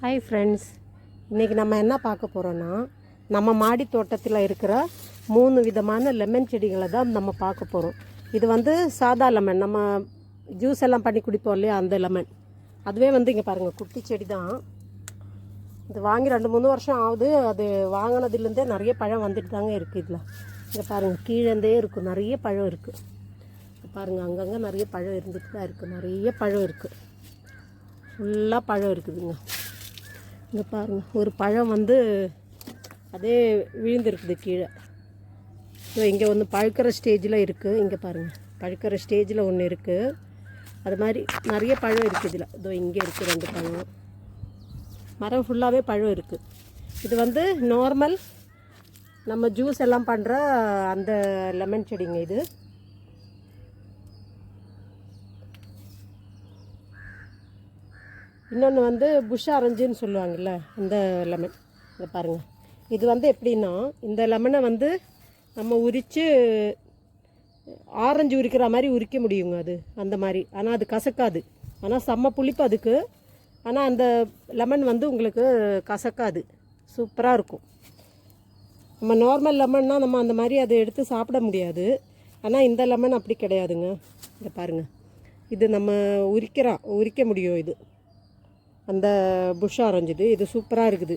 Hi friends, இன்றைக்கி நம்ம என்ன பார்க்க போகிறோன்னா, நம்ம மாடி தோட்டத்தில் இருக்கிற 3 விதமான லெமன் செடிகளை தான் நம்ம பார்க்க போகிறோம். இது வந்து சாதா லெமன், நம்ம ஜூஸ் எல்லாம் பண்ணி குடிப்போம் இல்லையா, அந்த லெமன். அதுவே வந்து இங்கே பாருங்கள், குட்டி செடி தான். இது வாங்கி 2-3 வருஷம் ஆகுது. அது வாங்கினதுலேருந்தே நிறைய பழம் வந்துட்டு தாங்க இருக்குது. இதில் இங்கே பாருங்கள், கீழேந்தே இருக்கும், நிறைய பழம் இருக்குது. பாருங்கள், அங்கங்கே நிறைய பழம் இருந்துட்டு தான் இருக்குது. நிறைய பழம் இருக்குது, ஃபுல்லாக பழம் இருக்குதுங்க. இங்கே பாருங்கள், ஒரு பழம் வந்து அதே விழுந்துருக்குது கீழே. இங்கே ஒன்று பழுக்கிற ஸ்டேஜில் இருக்குது. இங்கே பாருங்கள், பழுக்கிற ஸ்டேஜில் ஒன்று இருக்குது. அது மாதிரி நிறைய பழம் இருக்குது இதில். இதோ இங்கே இருக்குது 2 பழம். மரம் ஃபுல்லாகவே பழம் இருக்குது. இது வந்து நார்மல் நம்ம ஜூஸ் எல்லாம் பண்ணுற அந்த லெமன் செடிங்க இது. இன்னொன்று வந்து புஷ் ஆரஞ்சுன்னு சொல்லுவாங்கள்ல, அந்த லெமன். இதை பாருங்கள், இது வந்து எப்படின்னா, இந்த லெமனை வந்து நம்ம உரித்து ஆரஞ்சு உரிக்கிற மாதிரி உரிக்க முடியுங்க அது, அந்த மாதிரி. ஆனால் அது கசக்காது. ஆனால் செம்ம புளிப்பு அதுக்கு. ஆனால் அந்த லெமன் வந்து உங்களுக்கு கசக்காது, சூப்பராக இருக்கும். நம்ம நார்மல் லெமன்னா நம்ம அந்த மாதிரி அதை எடுத்து சாப்பிட முடியாது. ஆனால் இந்த லெமன் அப்படி கிடையாதுங்க. இதை பாருங்கள், இது நம்ம உரிக்க முடியும். இது அந்த புஷ் ஆரஞ்சு. இது சூப்பராக இருக்குது.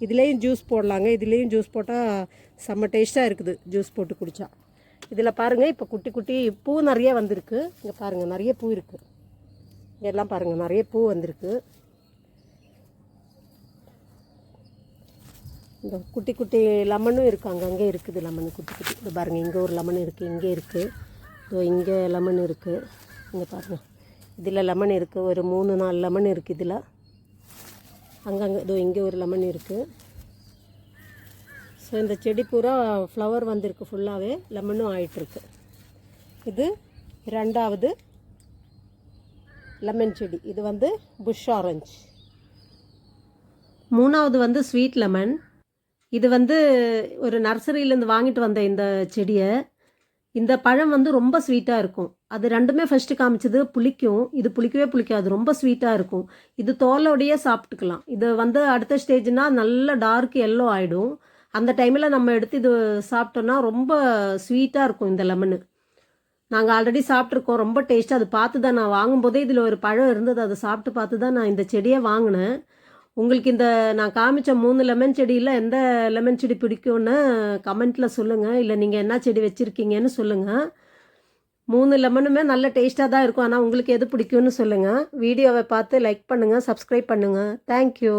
இதுலேயும் ஜூஸ் போடலாங்க. இதுலேயும் ஜூஸ் போட்டால் செம்ம டேஸ்ட்டாக இருக்குது, ஜூஸ் போட்டு குடித்தா. இதில் பாருங்கள், இப்போ குட்டி குட்டி பூ நிறைய வந்திருக்கு. இங்கே பாருங்கள், நிறைய பூ இருக்குது. இங்கெல்லாம் பாருங்கள், நிறைய பூ வந்திருக்கு. இந்த குட்டி குட்டி லெமனும் இருக்குது, அங்கங்கே இருக்குது லெமன் குட்டி குட்டி. இது பாருங்கள், இங்கே ஒரு லெமன் இருக்குது, இங்கே இருக்குது. இதோ இங்கே லெமன் இருக்குது. இங்கே பாருங்கள், இதில் லெமன் இருக்குது. ஒரு 3-4 லெமன் இருக்குது இதில். அங்கங்கே இதோ இங்கே ஒரு லெமன் இருக்குது. ஸோ இந்த செடி பூரா ஃப்ளவர் வந்திருக்கு, ஃபுல்லாகவே லெமனும் ஆகிட்டுருக்கு. இது 2வது லெமன் செடி. இது வந்து புஷ் ஆரஞ்சு. 3வது வந்து ஸ்வீட் லெமன். இது வந்து ஒரு நர்சரியிலேருந்து வாங்கிட்டு வந்த இந்த செடியை. இந்த பழம் வந்து ரொம்ப ஸ்வீட்டாக இருக்கும். அது 2மே ஃபஸ்ட்டு காமிச்சது புளிக்கும். இது புளிக்கவே புளிக்காது, ரொம்ப ஸ்வீட்டாக இருக்கும். இது தோலோடையே சாப்பிட்டுக்கலாம். இது வந்து அடுத்த ஸ்டேஜ்னால் நல்ல டார்க் எல்லோ ஆகிடும். அந்த டைமில் நம்ம எடுத்து இது சாப்பிட்டோன்னா ரொம்ப ஸ்வீட்டாக இருக்கும் இந்த லெமனு. நாங்கள் ஆல்ரெடி சாப்பிட்ருக்கோம், ரொம்ப டேஸ்ட்டாக. அது பார்த்து தான் நான் வாங்கும்போதே இதில் ஒரு பழம் இருந்தது, அதை சாப்பிட்டு பார்த்து தான் நான் இந்த செடியை வாங்கினேன். உங்களுக்கு இந்த நான் காமிச்ச 3 லெமன் செடியில் எந்த லெமன் செடி பிடிக்கும்னு கமெண்ட்டில் சொல்லுங்கள். இல்லை நீங்கள் என்ன செடி வச்சுருக்கீங்கன்னு சொல்லுங்கள். 3 லெமனுமே நல்ல டேஸ்ட்டாக தான் இருக்கும். ஆனால் உங்களுக்கு எது பிடிக்கும்னு சொல்லுங்கள். வீடியோவை பார்த்து லைக் பண்ணுங்கள், சப்ஸ்கிரைப் பண்ணுங்கள். தேங்க்யூ.